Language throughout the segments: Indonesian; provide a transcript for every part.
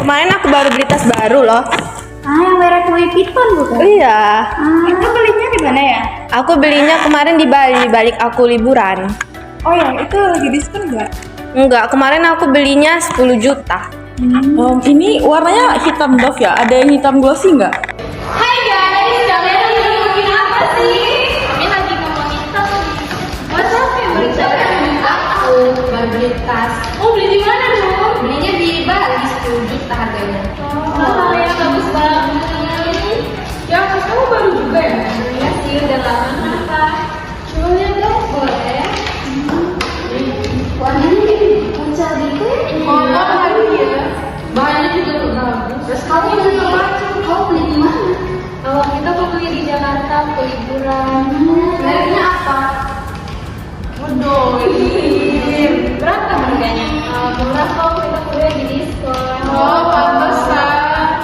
Kemarin aku baru beli tas baru loh. Yang merek Louis Vuitton bukan? Iya. Itu belinya di mana ya? Aku belinya kemarin di Bali, balik aku liburan. Oh ya, itu lagi diskon nggak? Enggak, kemarin aku belinya 10 juta. Ini warnanya hitam doff ya? Ada yang hitam glossy nggak? Hai guys, kalian lagi ngomongin apa sih? Kami lagi ngomongin tas. Masa yang berbicara aku baru beli tas. Oh, beli di mana dong? Belinya di Bali 10 juta harganya. Oh, ya bagus banget. Ya, tas kamu baru juga ya? Iya sih, udah lama. Kenapa? Coba lihat dong, boleh? Warnanya jadi pucat gitu ya? Kotor lagi ya? Bahannya juga tuh bagus. Terus kamu juga baca, kamu beli di mana? Kalau kita mau beli di Jakarta, ke liburan. Mereknya apa? Waduh, berapa harganya? Murah kok, kita kuliah di diskon. Oh, pantesan.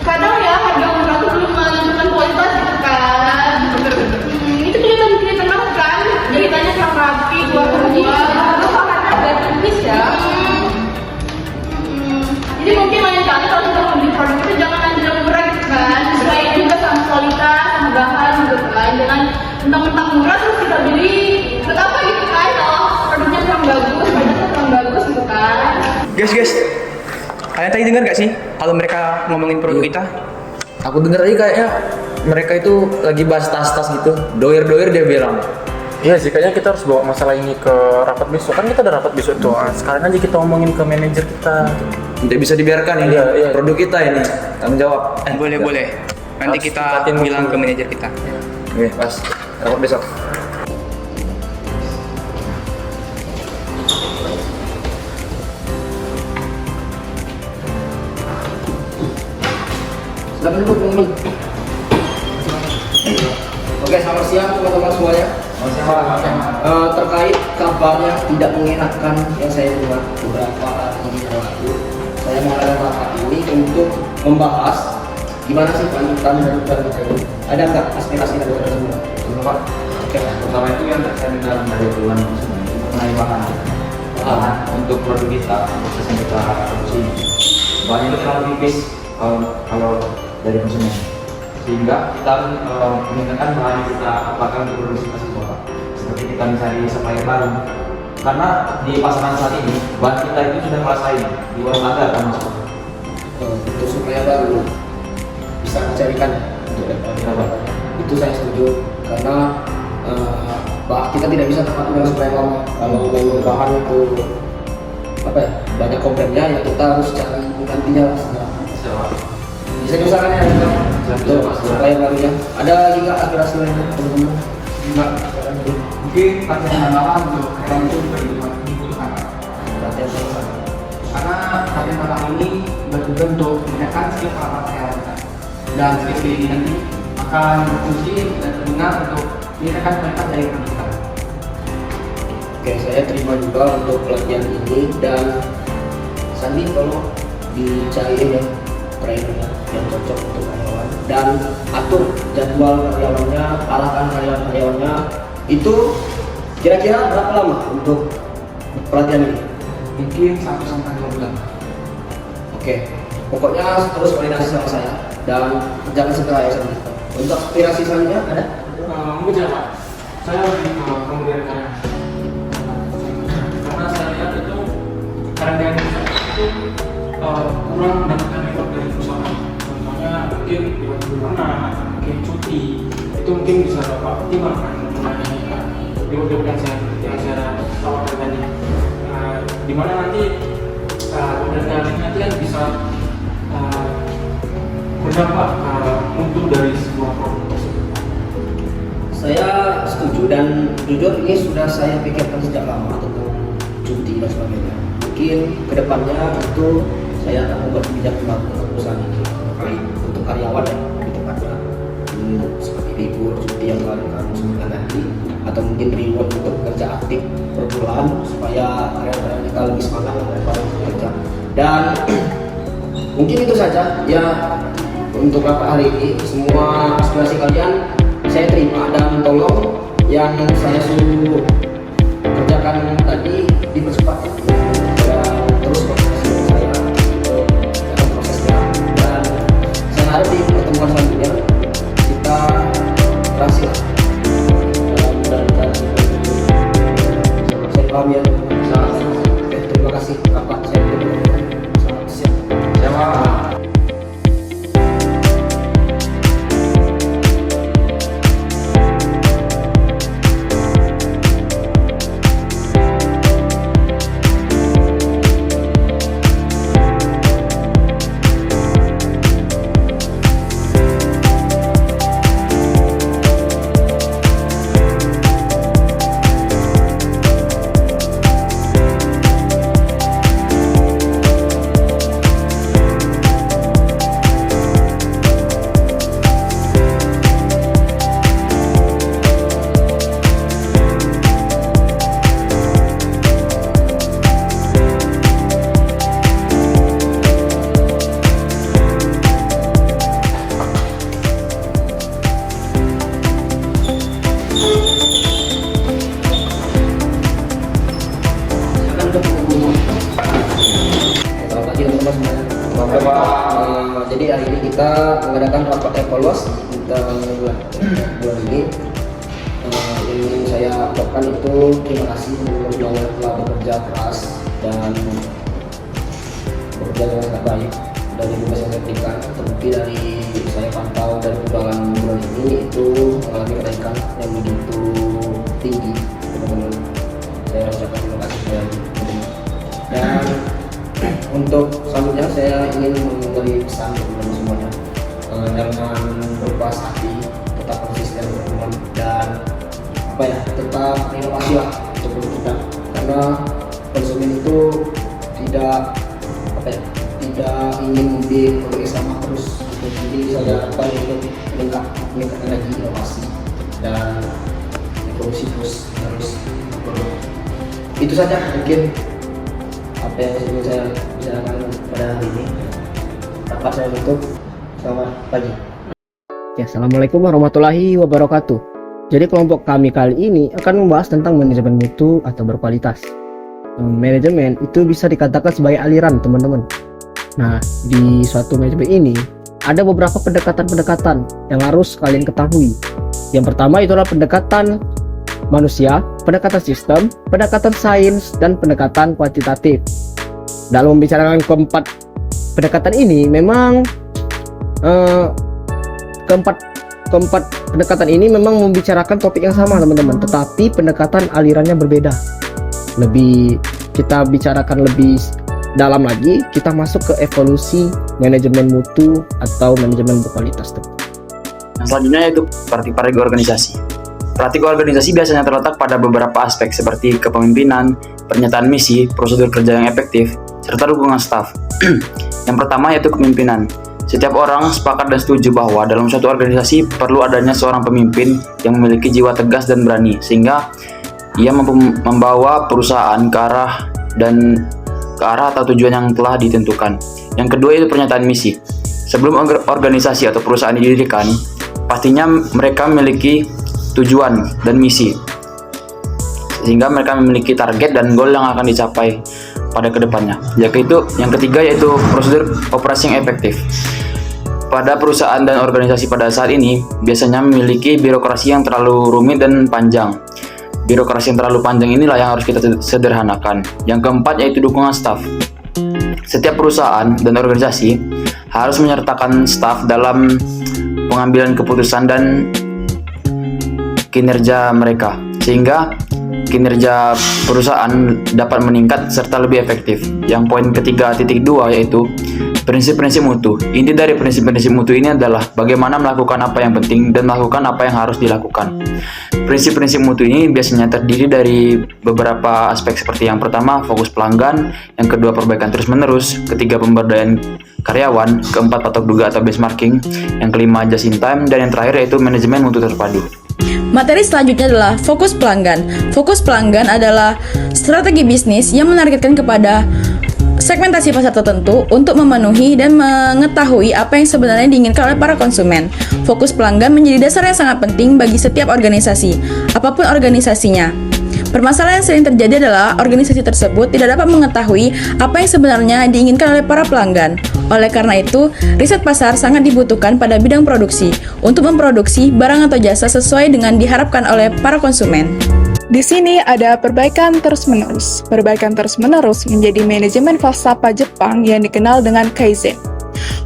Kadang ya harga murah tuh belum menunjukkan kualitas gitu kan. Itu kelihatan banget kan? Jahitannya yang rapi, dua-dua. Terus karena ada tipis ya. Jadi mungkin lain kali kalau kita membeli produk itu jangan anjlok murah gitu kan. Sesuai juga sama kualitas, sama bahan gitu kan. Jangan mentang-mentang murah terus kita beli. Buat apa gitu kan? Kalau produknya kurang bagus, produknya kurang bagus gitu kan. Guys, kalian tadi dengar gak sih kalau mereka ngomongin produk kita? Aku denger aja kayaknya mereka itu lagi bahas tas-tas gitu. Doir-doir dia bilang. Iya sih, kayaknya kita harus bawa masalah ini ke rapat besok. Kan kita ada rapat besok tuh. Sekalian aja kita omongin ke manajer kita. Tidak bisa dibiarkan ini. Iya. Produk kita ini tanggung jawab. Boleh. Nanti Harus kita tingkatin bilang mutu. ke manajer kita. Oke, pas rapat besok. Silakan duduk teman-teman. Oke, selamat siang teman-teman semuanya. Terkait kabar yang tidak mengenakan yang saya dengar beberapa hari yang lalu, saya mengadakan rapat ini untuk membahas gimana sih kelanjutan dari produk ini. Ada nggak aspirasi dari kita semua? Pak. Oke. Pertama itu yang saya dengar dari Tuhan mengenai bahan untuk produk kita, proses yang kita produksi bahannya itu terlalu tipis kalau dari konsumen, sehingga kita meningkatkan bahan yang kita pakai untuk produksi tas itu, seperti kita mencari supplier baru, karena di pasaran saat ini bahan kita itu sudah merasain di luar standar termasuk. Untuk supaya baru bisa dicarikan untuk depan. Itu saya setuju karena kita tidak bisa tempat dengan supaya lama. Kalau memang bahan itu banyak komplainnya ya kita harus cari gantinya lah. Bisa diusahakan ya untuk supaya barunya. Ada lagi nggak aspirasi lainnya teman-teman? Enggak, mungkin latihan tambahan untuk hewan itu dibutuhkan. Latihan tambahan. Karena latihan tambahan ini bertujuan untuk meningkatkan skill para hewan dan skill ini nanti akan berfungsi dan berguna untuk meningkatkan kualitas dari produk kita. Oke, saya terima juga untuk pelatihan ini dan Sandi tolong dicariin ya trainernya yang cocok untuk karyawan dan atur jadwal karyawannya, arahkan karyawannya. Itu kira-kira berapa lama untuk pelatihan ini? Mungkin 1 sampai 2 bulan. Oke, pokoknya terus koordinasi sama saya dan kerjakan segera ya Sandi. Untuk aspirasi selanjutnya ada? Mungkin ya Pak, saya lebih ke kemudian karena saya lihat itu karantina itu kurang mendapatkan reward dari perusahaan. Contohnya mungkin reward bulanan, mungkin cuti, itu mungkin bisa Bapak pertimbangkan mengenai reward yang saya tawarkan tadi. Di mana nanti pemberitaan nanti kan bisa berdampak mutu dari sebuah produk tersebut. Saya setuju dan jujur ini sudah saya pikirkan sejak lama tentang cuti dan sebagainya. Mungkin kedepannya itu saya akan membuat kebijakan baru untuk perusahaan ini untuk karyawan ya di tempatnya seperti libur, cuti yang kalian sebutkan tadi, atau mungkin reward untuk kerja aktif per bulan supaya karyawan kita lebih semangat daripada bekerja. Dan mungkin itu saja ya untuk rapat hari ini. Semua aspirasi kalian saya terima dan tolong yang saya suruh kerjakan tadi dipercepat ya, terus proses saya kita mengadakan rapat evaluasi tentang bulan ini. Yang ingin saya ucapkan itu terima kasih teman-teman yang telah bekerja keras dan bekerja dengan sangat baik dari tugas yang saya berikan. Terbukti dari saya pantau dari penjualan bulan ini itu mengalami kenaikan yang begitu tinggi, teman-teman. Saya ucapkan terima kasih dan untuk selanjutnya saya ingin memberi pesan untuk teman-teman semuanya, jangan berpuas hati, tetap konsisten teman-teman, dan tetap inovasi lah untuk kita, karena konsumen itu tidak ingin membeli produk yang sama terus. Jadi saya harapkan untuk meningkatkan lagi inovasi dan evolusi terus produk. Itu saja mungkin apa yang ingin saya bicarakan pada hari ini. Tanpa saya tutup, selamat pagi. Ya, assalamualaikum warahmatullahi wabarakatuh. Jadi kelompok kami kali ini akan membahas tentang manajemen mutu atau berkualitas. Manajemen itu bisa dikatakan sebagai aliran, teman-teman. Nah, di suatu manajemen ini ada beberapa pendekatan-pendekatan yang harus kalian ketahui. Yang pertama itulah pendekatan manusia, pendekatan sistem, pendekatan sains, dan pendekatan kuantitatif. Dalam membicarakan keempat pendekatan ini, memang keempat pendekatan ini memang membicarakan topik yang sama, teman-teman, tetapi pendekatan alirannya berbeda. Kita bicarakan lebih dalam lagi, kita masuk ke evolusi manajemen mutu atau manajemen berkualitas. Yang selanjutnya yaitu praktik organisasi. Praktik organisasi biasanya terletak pada beberapa aspek seperti kepemimpinan, pernyataan misi, prosedur kerja yang efektif, serta dukungan staf. Yang pertama yaitu kepemimpinan. Setiap orang sepakat dan setuju bahwa dalam suatu organisasi perlu adanya seorang pemimpin yang memiliki jiwa tegas dan berani, sehingga ia mampu membawa perusahaan ke arah atau tujuan yang telah ditentukan. Yang kedua yaitu pernyataan misi. Sebelum organisasi atau perusahaan didirikan, pastinya mereka memiliki tujuan dan misi, sehingga mereka memiliki target dan goal yang akan dicapai pada kedepannya. Yang ketiga yaitu prosedur operasi yang efektif. Pada perusahaan dan organisasi pada saat ini biasanya memiliki birokrasi yang terlalu rumit dan panjang. Birokrasi yang terlalu panjang inilah yang harus kita sederhanakan. Yang keempat yaitu dukungan staf. Setiap perusahaan dan organisasi harus menyertakan staf dalam pengambilan keputusan dan kinerja mereka, sehingga kinerja perusahaan dapat meningkat serta lebih efektif. Yang poin ketiga titik 2 yaitu prinsip-prinsip mutu. Inti dari prinsip-prinsip mutu ini adalah bagaimana melakukan apa yang penting dan melakukan apa yang harus dilakukan. Prinsip-prinsip mutu ini biasanya terdiri dari beberapa aspek seperti yang pertama fokus pelanggan, yang kedua perbaikan terus-menerus, ketiga pemberdayaan karyawan, keempat patok duga atau benchmarking, yang kelima just in time, dan yang terakhir yaitu manajemen mutu terpadu. Materi selanjutnya adalah fokus pelanggan. Fokus pelanggan adalah strategi bisnis yang menargetkan kepada segmentasi pasar tertentu untuk memenuhi dan mengetahui apa yang sebenarnya diinginkan oleh para konsumen. Fokus pelanggan menjadi dasar yang sangat penting bagi setiap organisasi, apapun organisasinya. Permasalahan yang sering terjadi adalah organisasi tersebut tidak dapat mengetahui apa yang sebenarnya diinginkan oleh para pelanggan. Oleh karena itu, riset pasar sangat dibutuhkan pada bidang produksi untuk memproduksi barang atau jasa sesuai dengan diharapkan oleh para konsumen. Di sini ada perbaikan terus-menerus. Perbaikan terus-menerus menjadi manajemen falsafah Jepang yang dikenal dengan Kaizen.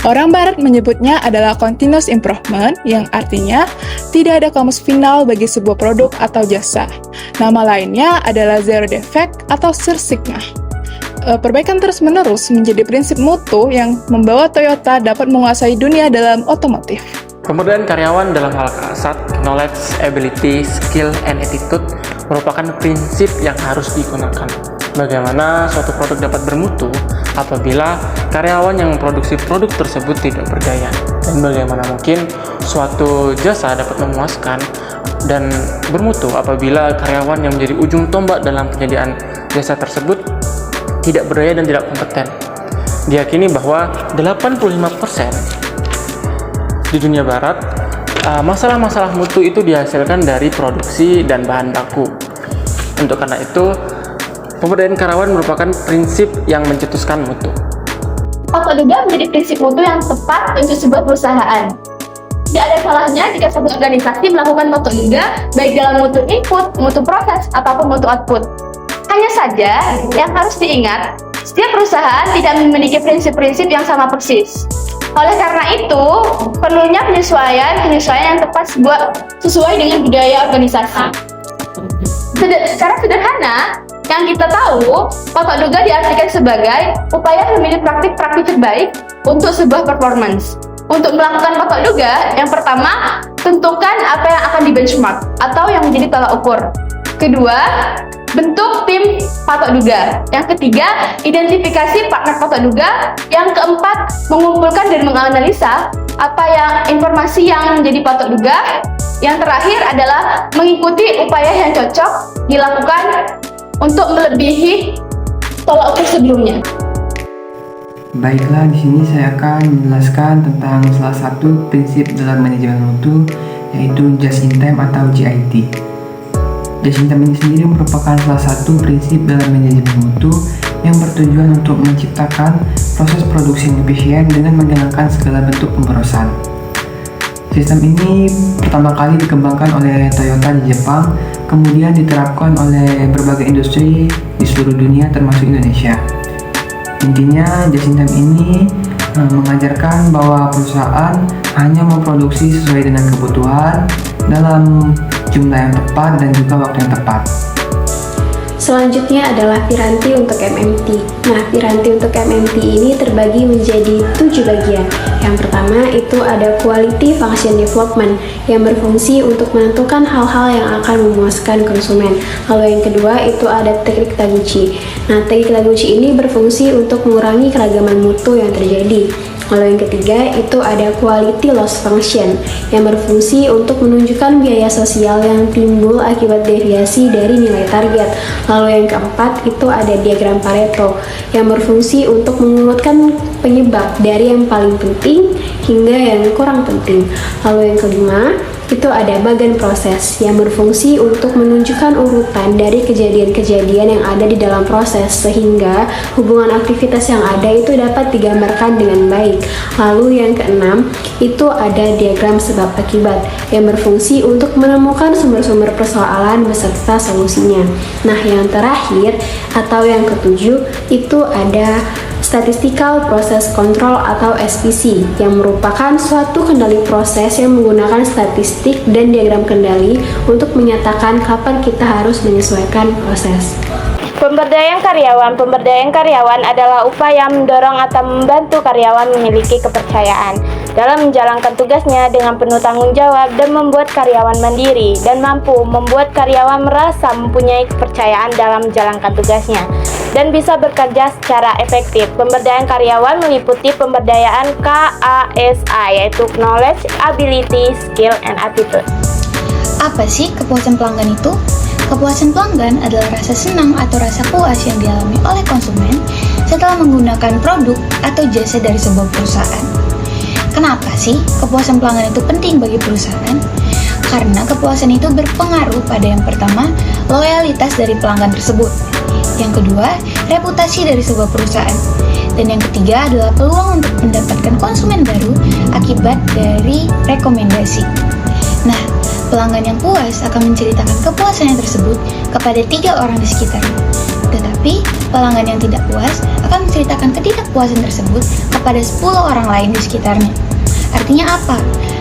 Orang Barat menyebutnya adalah continuous improvement, yang artinya tidak ada kamus final bagi sebuah produk atau jasa. Nama lainnya adalah zero defect atau Six Sigma. Perbaikan terus-menerus menjadi prinsip mutu yang membawa Toyota dapat menguasai dunia dalam otomotif. Pemberdayaan karyawan dalam hal kasat, knowledge, ability, skill, and attitude merupakan prinsip yang harus digunakan. Bagaimana suatu produk dapat bermutu apabila karyawan yang memproduksi produk tersebut tidak berdaya, dan bagaimana mungkin suatu jasa dapat memuaskan dan bermutu apabila karyawan yang menjadi ujung tombak dalam penyediaan jasa tersebut tidak berdaya dan tidak kompeten. Diyakini bahwa 85% di dunia barat, masalah-masalah mutu itu dihasilkan dari produksi dan bahan baku. Untuk karena itu, pemberdayaan karyawan merupakan prinsip yang mencetuskan mutu. Patut duga menjadi prinsip mutu yang tepat untuk sebuah perusahaan. Tidak ada salahnya jika suatu organisasi melakukan patut duga baik dalam mutu input, mutu proses, ataupun mutu output. Hanya saja yang harus diingat, setiap perusahaan tidak memiliki prinsip-prinsip yang sama persis. Oleh karena itu, perlunya penyesuaian yang tepat sesuai dengan budaya organisasi. Secara sederhana, yang kita tahu, patut duga diartikan sebagai upaya memilih praktik-praktik terbaik untuk sebuah performance. Untuk melakukan patut duga, yang pertama, tentukan apa yang akan di-benchmark atau yang menjadi tolak ukur. Kedua, bentuk tim patut duga. Yang ketiga, identifikasi partner patut duga. Yang keempat, mengumpulkan dan menganalisa informasi yang menjadi patut duga. Yang terakhir adalah mengikuti upaya yang cocok dilakukan untuk melebihi tolak ukur sebelumnya. Baiklah, di sini saya akan menjelaskan tentang salah satu prinsip dalam manajemen mutu, yaitu just in time atau JIT. Just in time ini sendiri merupakan salah satu prinsip dalam manajemen mutu yang bertujuan untuk menciptakan proses produksi yang efisien dengan menghilangkan segala bentuk pemborosan. Sistem ini pertama kali dikembangkan oleh Toyota di Jepang, kemudian diterapkan oleh berbagai industri di seluruh dunia termasuk Indonesia. Intinya, just in time ini mengajarkan bahwa perusahaan hanya memproduksi sesuai dengan kebutuhan dalam jumlah yang tepat dan juga waktu yang tepat. Selanjutnya adalah piranti untuk MMT. Nah, piranti untuk MMT ini terbagi menjadi 7 bagian. Yang pertama itu ada Quality Function Development yang berfungsi untuk menentukan hal-hal yang akan memuaskan konsumen. Lalu yang kedua itu ada teknik Taguchi. Nah, teknik Taguchi ini berfungsi untuk mengurangi keragaman mutu yang terjadi. Lalu yang ketiga itu ada Quality Loss Function yang berfungsi untuk menunjukkan biaya sosial yang timbul akibat deviasi dari nilai target. Lalu yang keempat itu ada diagram Pareto yang berfungsi untuk mengurutkan penyebab dari yang paling penting hingga yang kurang penting. Lalu yang kelima itu ada bagan proses yang berfungsi untuk menunjukkan urutan dari kejadian-kejadian yang ada di dalam proses sehingga hubungan aktivitas yang ada itu dapat digambarkan dengan baik. Lalu yang keenam itu ada diagram sebab akibat yang berfungsi untuk menemukan sumber-sumber persoalan beserta solusinya. Nah, yang terakhir atau yang ketujuh itu ada Statistical Process Control atau SPC yang merupakan suatu kendali proses yang menggunakan statistik dan diagram kendali untuk menyatakan kapan kita harus menyesuaikan proses. Pemberdayaan karyawan adalah upaya mendorong atau membantu karyawan memiliki kepercayaan dalam menjalankan tugasnya dengan penuh tanggung jawab dan membuat karyawan mandiri dan mampu membuat karyawan merasa mempunyai kepercayaan dalam menjalankan tugasnya dan bisa bekerja secara efektif. Pemberdayaan karyawan meliputi pemberdayaan KASA, yaitu Knowledge, Ability, Skill, and Attitude. Apa sih kepuasan pelanggan itu? Kepuasan pelanggan adalah rasa senang atau rasa puas yang dialami oleh konsumen setelah menggunakan produk atau jasa dari sebuah perusahaan. Kenapa sih kepuasan pelanggan itu penting bagi perusahaan? Karena kepuasan itu berpengaruh pada yang pertama, loyalitas dari pelanggan tersebut. Yang kedua, reputasi dari sebuah perusahaan. Dan yang ketiga adalah peluang untuk mendapatkan konsumen baru akibat dari rekomendasi. Nah, pelanggan yang puas akan menceritakan kepuasannya tersebut kepada 3 orang di sekitarnya. Tetapi, pelanggan yang tidak puas akan menceritakan ketidakpuasan tersebut kepada 10 orang lain di sekitarnya. Artinya apa?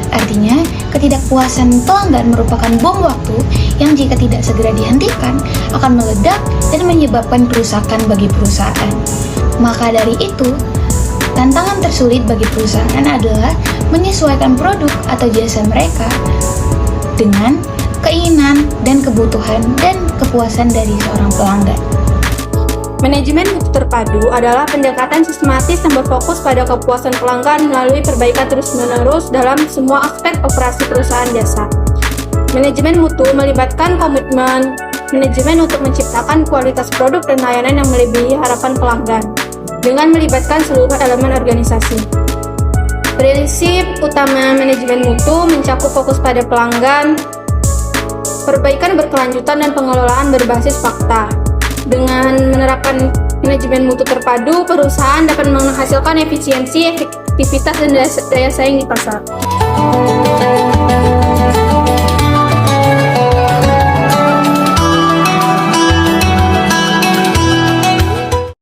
Artinya, ketidakpuasan pelanggan merupakan bom waktu yang jika tidak segera dihentikan akan meledak dan menyebabkan kerusakan bagi perusahaan. Maka dari itu, tantangan tersulit bagi perusahaan adalah menyesuaikan produk atau jasa mereka dengan keinginan dan kebutuhan dan kepuasan dari seorang pelanggan. Manajemen mutu terpadu adalah pendekatan sistematis yang berfokus pada kepuasan pelanggan melalui perbaikan terus-menerus dalam semua aspek operasi perusahaan jasa. Manajemen mutu melibatkan komitmen manajemen untuk menciptakan kualitas produk dan layanan yang melebihi harapan pelanggan dengan melibatkan seluruh elemen organisasi. Prinsip utama manajemen mutu mencakup fokus pada pelanggan, perbaikan berkelanjutan dan pengelolaan berbasis fakta. Dengan menerapkan manajemen mutu terpadu, perusahaan dapat menghasilkan efisiensi, efektivitas, dan daya saing di pasar.